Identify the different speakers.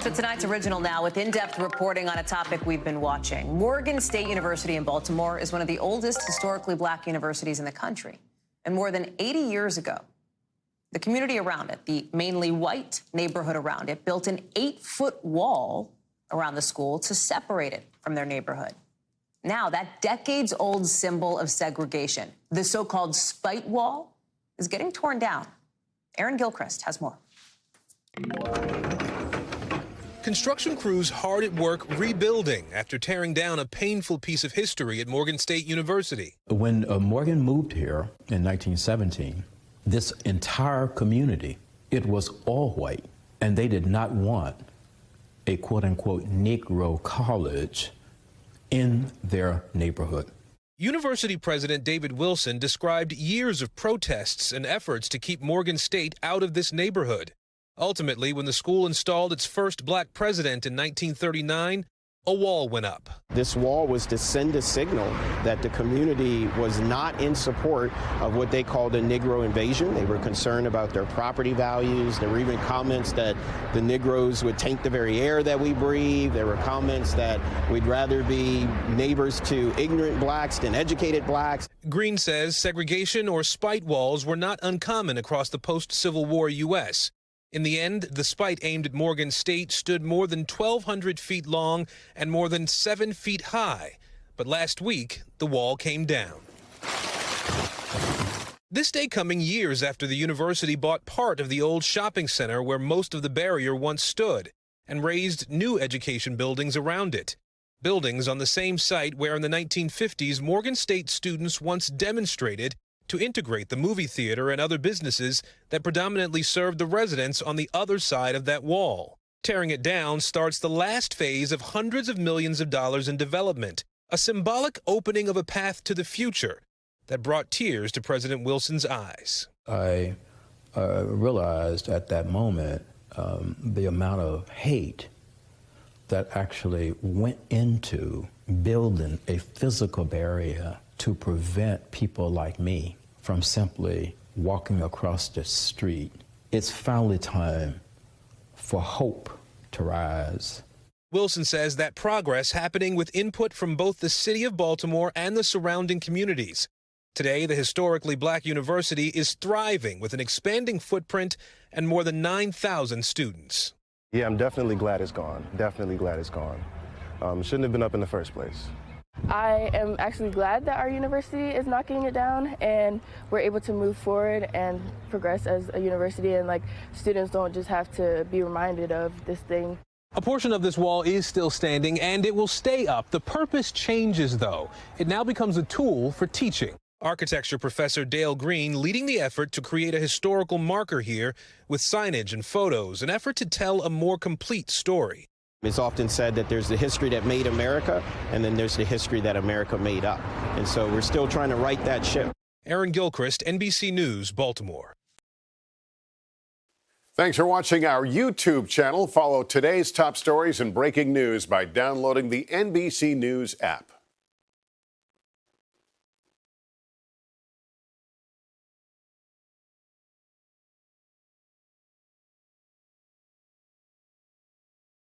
Speaker 1: So tonight's original now with in-depth reporting on a topic we've been watching. Morgan State University in Baltimore is one of the oldest historically black universities in the country. And more than 80 years ago, the community around it, the mainly white neighborhood around it, built an 8-foot wall around the school to separate it from their neighborhood. Now, that decades-old symbol of segregation, the so-called spite wall, is getting torn down. Aaron Gilchrist has more.
Speaker 2: Construction crews hard at work rebuilding after tearing down a painful piece of history at Morgan State University.
Speaker 3: When Morgan moved here in 1917, this entire community, it was all white, and they did not want a quote-unquote Negro college in their neighborhood.
Speaker 2: University President David Wilson described years of protests and efforts to keep Morgan State out of this neighborhood. Ultimately, when the school installed its first black president in 1939, a wall went up.
Speaker 4: This wall was to send a signal that the community was not in support of what they called a Negro invasion. They were concerned about their property values. There were even comments that the Negroes would taint the very air that we breathe. There were comments that we'd rather be neighbors to ignorant blacks than educated blacks.
Speaker 2: Green says segregation or spite walls were not uncommon across the post-Civil War U.S. In the end, the spite aimed at Morgan State stood more than 1,200 feet long and more than 7 feet high. But last week, the wall came down. This day coming years after the university bought part of the old shopping center where most of the barrier once stood and raised new education buildings around it. Buildings on the same site where in the 1950s Morgan State students once demonstrated to integrate the movie theater and other businesses that predominantly served the residents on the other side of that wall. Tearing it down starts the last phase of hundreds of millions of dollars in development, a symbolic opening of a path to the future that brought tears to President Wilson's eyes.
Speaker 3: I realized at that moment the amount of hate that actually went into building a physical barrier to prevent people like me from simply walking across the street. It's finally time for hope to rise.
Speaker 2: Wilson says that progress happening with input from both the city of Baltimore and the surrounding communities. Today, the historically black university is thriving with an expanding footprint and more than 9,000 students.
Speaker 5: Yeah, I'm definitely glad it's gone. Definitely glad it's gone. Shouldn't have been up in the first place.
Speaker 6: I am actually glad that our university is knocking it down and we're able to move forward and progress as a university, and like students don't just have to be reminded of this thing.
Speaker 2: A portion of this wall is still standing and it will stay up. The purpose changes though. It now becomes a tool for teaching. Architecture professor Dale Green leading the effort to create a historical marker here with signage and photos, an effort to tell a more complete story.
Speaker 4: It's often said that there's the history that made America, and then there's the history that America made up. And so we're still trying to right that ship.
Speaker 2: Aaron Gilchrist, NBC News, Baltimore.
Speaker 7: Thanks for watching our YouTube channel. Follow today's top stories and breaking news by downloading the NBC News app.